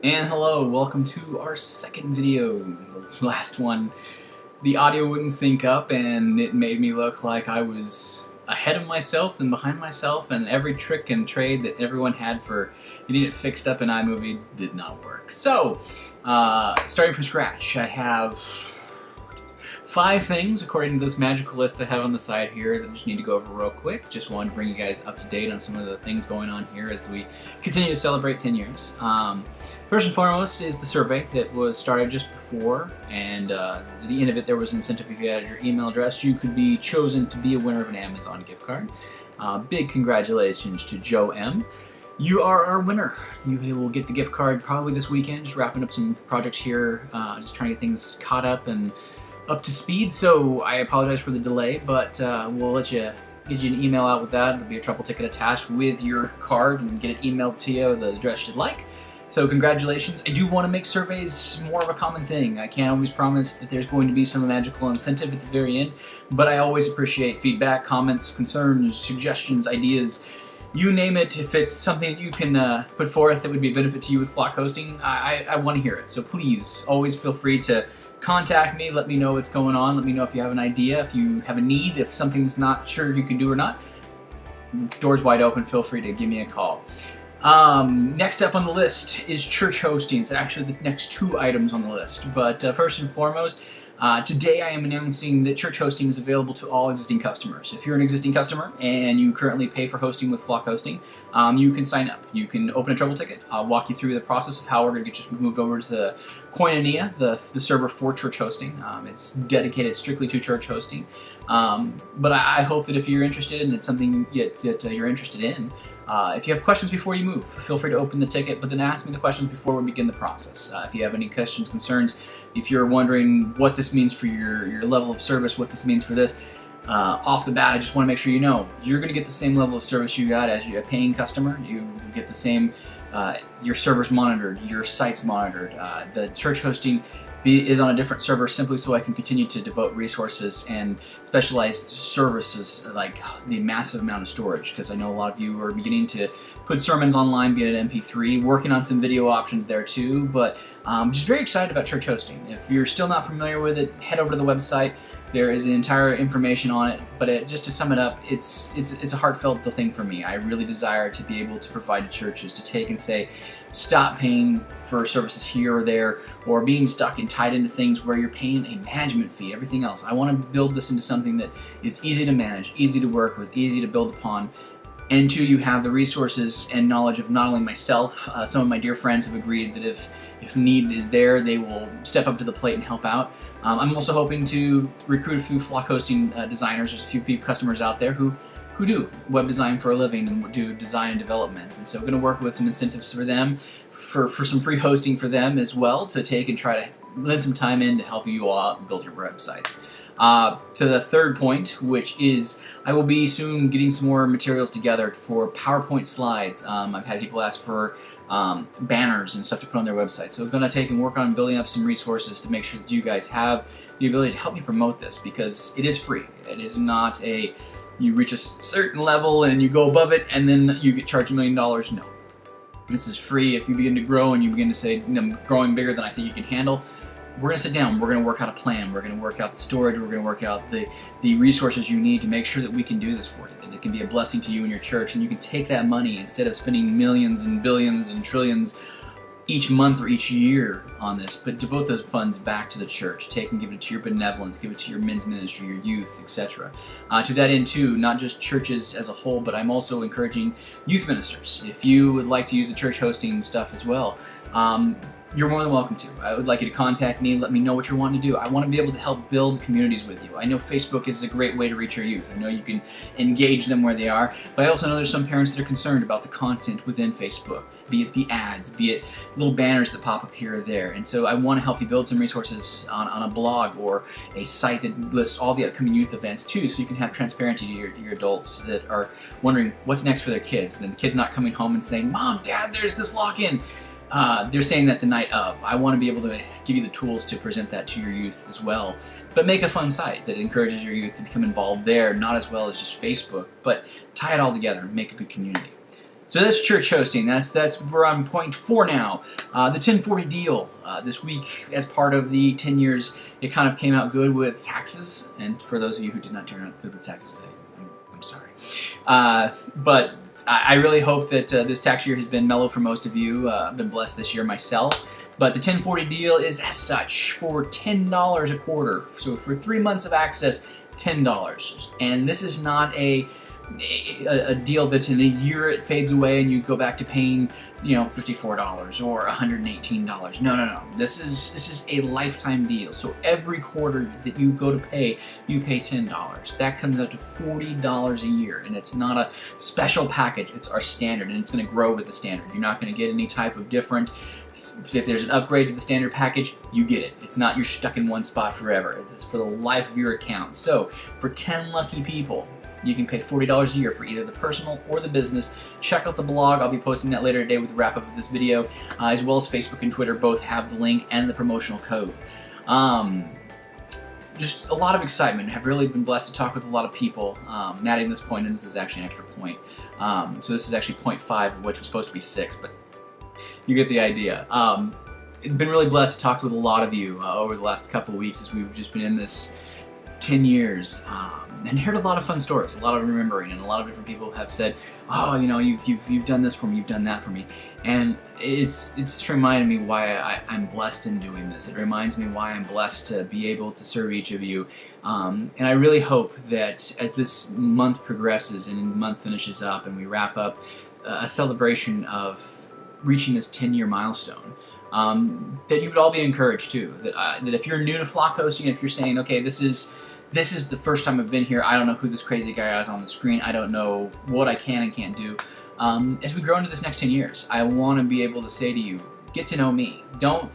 And hello, welcome to our second video. The last one, the audio wouldn't sync up and it made me look like I was ahead of myself and behind myself, and every trick and trade that everyone had for getting it fixed up in iMovie did not work. So, starting from scratch, I have 5 things according to this magical list I have on the side here that I just need to go over real quick. Just wanted to bring you guys up to date on some of the things going on here as we continue to celebrate 10 years. First and foremost is the survey that was started just before, and at the end of it there was an incentive. If you added your email address, you could be chosen to be a winner of an Amazon gift card. Big congratulations to Joe M. You are our winner. You will get the gift card probably this weekend. Just wrapping up some projects here, just trying to get things caught up and up to speed, so I apologize for the delay, but we'll get you an email out with that. There'll be a trouble ticket attached with your card and get it emailed to you the address you'd like. So congratulations. I do want to make surveys more of a common thing. I can't always promise that there's going to be some magical incentive at the very end, but I always appreciate feedback, comments, concerns, suggestions, ideas. You name it. If it's something that you can put forth that would be a benefit to you with flock hosting, I want to hear it. So please always feel free to contact me, let me know what's going on, let me know if you have an idea, if you have a need, if something's not sure you can do or not. Doors wide open, feel free to give me a call. Next up on the list is church hosting. It's actually the next 2 items on the list, but first and foremost, today I am announcing that church hosting is available to all existing customers. If you're an existing customer and you currently pay for hosting with Flock Hosting, you can sign up. You can open a trouble ticket. I'll walk you through the process of how we're going to get you moved over to Koinonia, the server for church hosting. It's dedicated strictly to church hosting. But I hope that if you're interested and it's something that you're interested in, if you have questions before you move, feel free to open the ticket, but then ask me the questions before we begin the process. If you have any questions, concerns, if you're wondering what this means for your level of service, what this means for this, off the bat, I just want to make sure you know you're going to get the same level of service you got as a paying customer. You get the same, your server's monitored, your site's monitored. The church hosting is on a different server simply so I can continue to devote resources and specialized services like the massive amount of storage, because I know a lot of you are beginning to put sermons online, be it an MP3, working on some video options there too, but just very excited about church hosting. If you're still not familiar with it, head over to the website. There is entire information on it, but just to sum it up, it's a heartfelt thing for me. I really desire to be able to provide churches to take and say, stop paying for services here or there, or being stuck and tied into things where you're paying a management fee, everything else. I want to build this into something that is easy to manage, easy to work with, easy to build upon. And 2, you have the resources and knowledge of not only myself, some of my dear friends have agreed that if need is there, they will step up to the plate and help out. I'm also hoping to recruit a few flock hosting designers. There's a few customers out there who do web design for a living and do design and development. And so we're going to work with some incentives for them, for some free hosting for them as well, to take and try to lend some time in to help you all out and build your websites. To the third point, which is I will be soon getting some more materials together for PowerPoint slides. I've had people ask for banners and stuff to put on their website. So I'm going to take and work on building up some resources to make sure that you guys have the ability to help me promote this, because it is free. It is not you reach a certain level and you go above it and then you get charged $1 million. No. This is free. If you begin to grow and you begin to say, I'm growing bigger than I think you can handle, we're going to sit down, we're going to work out a plan, we're going to work out the storage, we're going to work out the resources you need to make sure that we can do this for you, that it can be a blessing to you and your church, and you can take that money, instead of spending millions and billions and trillions each month or each year on this, but devote those funds back to the church. Take and give it to your benevolence, give it to your men's ministry, your youth, etc. To that end too, not just churches as a whole, but I'm also encouraging youth ministers. If you would like to use the church hosting stuff as well, you're more than welcome to. I would like you to contact me, let me know what you're wanting to do. I want to be able to help build communities with you. I know Facebook is a great way to reach your youth. I know you can engage them where they are, but I also know there's some parents that are concerned about the content within Facebook, be it the ads, be it little banners that pop up here or there. And so I want to help you build some resources on a blog or a site that lists all the upcoming youth events too, so you can have transparency to your adults that are wondering what's next for their kids. And the kids not coming home and saying, Mom, Dad, there's this lock-in. They're saying that the night of. I want to be able to give you the tools to present that to your youth as well. But make a fun site that encourages your youth to become involved there, not as well as just Facebook, but tie it all together and make a good community. So that's church hosting. That's where I'm point 4 now. The 1040 deal this week, as part of the 10 years, it kind of came out good with taxes. And for those of you who did not turn out good with taxes, I'm sorry. But I really hope that this tax year has been mellow for most of you. I've been blessed this year myself. But the 1040 deal is as such for $10 a quarter. So for 3 months of access, $10. And this is not a deal that's in a year it fades away and you go back to paying, you know, $54 or $118. No. This is a lifetime deal. So every quarter that you go to pay, you pay $10. That comes out to $40 a year, and it's not a special package. It's our standard, and it's going to grow with the standard. You're not going to get any type of different. If there's an upgrade to the standard package, you get it. It's not you're stuck in one spot forever. It's for the life of your account. So for 10 lucky people, you can pay $40 a year for either the personal or the business. Check out the blog. I'll be posting that later today with the wrap-up of this video, as well as Facebook and Twitter. Both have the link and the promotional code. Just a lot of excitement. I've really been blessed to talk with a lot of people. I'm adding this point, and this is actually an extra point. So this is actually point 5, which was supposed to be 6, but you get the idea. I've been really blessed to talk with a lot of you over the last couple of weeks as we've just been in this 10 years. And heard a lot of fun stories, a lot of remembering, and a lot of different people have said, "Oh, you know, you've done this for me, you've done that for me," and it's just reminded me why I'm blessed in doing this. It reminds me why I'm blessed to be able to serve each of you, and I really hope that as this month progresses and the month finishes up and we wrap up a celebration of reaching this 10-year milestone, that you would all be encouraged too. That if you're new to flock hosting, if you're saying, "Okay, this is the first time I've been here. I don't know who this crazy guy is on the screen. I don't know what I can and can't do." As we grow into this next 10 years, I want to be able to say to you, get to know me. Don't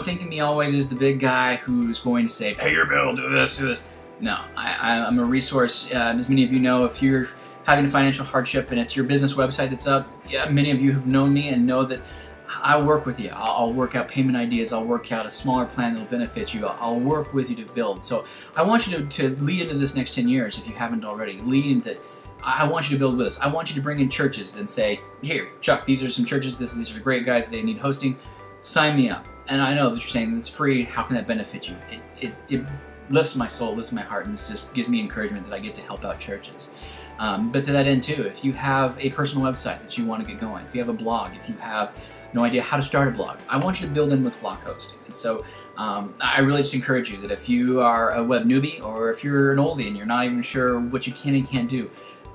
think of me always as the big guy who's going to say, "Pay your bill, do this, do this." No, I'm a resource. As many of you know, if you're having a financial hardship and it's your business website that's up, many of you have known me and know that I work with you. I'll work out payment ideas. I'll work out a smaller plan that will benefit you. I'll work with you to build. So I want you to lead into this next 10 years, if you haven't already. Lead into, I want you to build with us. I want you to bring in churches and say, "Here, Chuck, these are some churches. These are great guys. They need hosting. Sign me up." And I know that you're saying it's free. How can that benefit you? It lifts my soul, lifts my heart, and it just gives me encouragement that I get to help out churches. But to that end too, if you have a personal website that you want to get going, if you have a blog, if you have no idea how to start a blog, I want you to build in with flock hosting. And so I really just encourage you that if you are a web newbie, or if you're an oldie and you're not even sure what you can and can't do,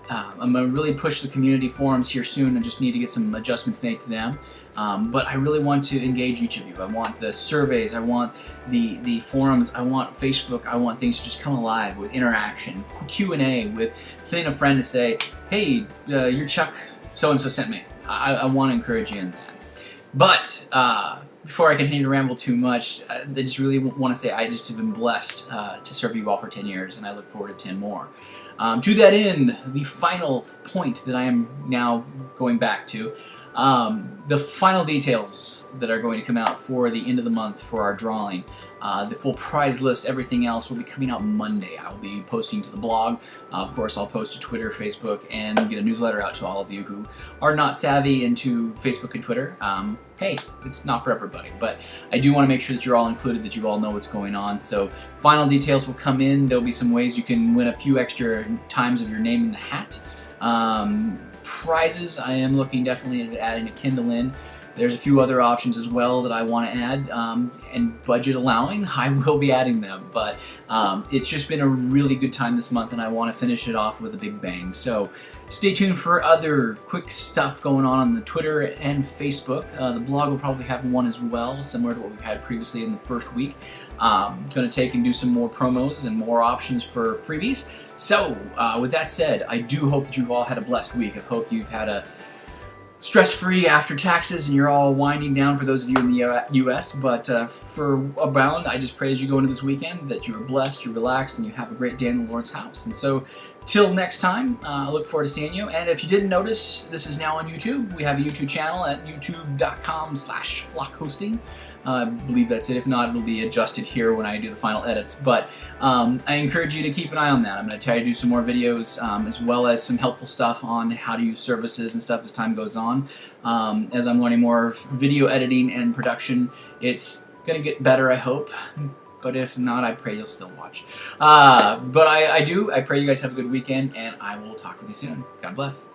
I'm going to really push the community forums here soon and just need to get some adjustments made to them. But I really want to engage each of you. I want the surveys, I want the forums, I want Facebook, I want things to just come alive with interaction, Q&A, with sending a friend to say, "Hey, your Chuck so-and-so sent me." I want to encourage you in that. But before I continue to ramble too much, I just really want to say I just have been blessed to serve you all for 10 years, and I look forward to 10 more. To that end, the final point that I am now going back to, the final details that are going to come out for the end of the month for our drawing. The full prize list, everything else will be coming out Monday. I'll be posting to the blog. Of course, I'll post to Twitter, Facebook, and get a newsletter out to all of you who are not savvy into Facebook and Twitter. Hey, it's not for everybody, but I do want to make sure that you're all included, that you all know what's going on. So final details will come in. There'll be some ways you can win a few extra times of your name in the hat. Prizes, I am looking definitely at adding a Kindle in. There's a few other options as well that I want to add, and budget allowing, I will be adding them. But it's just been a really good time this month, and I want to finish it off with a big bang. So stay tuned for other quick stuff going on the Twitter and Facebook. The blog will probably have one as well, similar to what we've had previously in the first week. Going to take and do some more promos and more options for freebies. So with that said, I do hope that you've all had a blessed week. I hope you've had a stress-free after taxes and you're all winding down for those of you in the U.S. But for abound, I just pray as you go into this weekend that you are blessed, you're relaxed, and you have a great day in the Lord's house. And so Till next time, I look forward to seeing you. And if you didn't notice, this is now on YouTube. We have a YouTube channel at youtube.com/flockhosting. I believe that's it. If not, it'll be adjusted here when I do the final edits. But I encourage you to keep an eye on that. I'm going to try to do some more videos as well as some helpful stuff on how to use services and stuff as time goes on. As I'm learning more video editing and production, it's going to get better, I hope. But if not, I pray you'll still watch. But I pray you guys have a good weekend, and I will talk with you soon. God bless.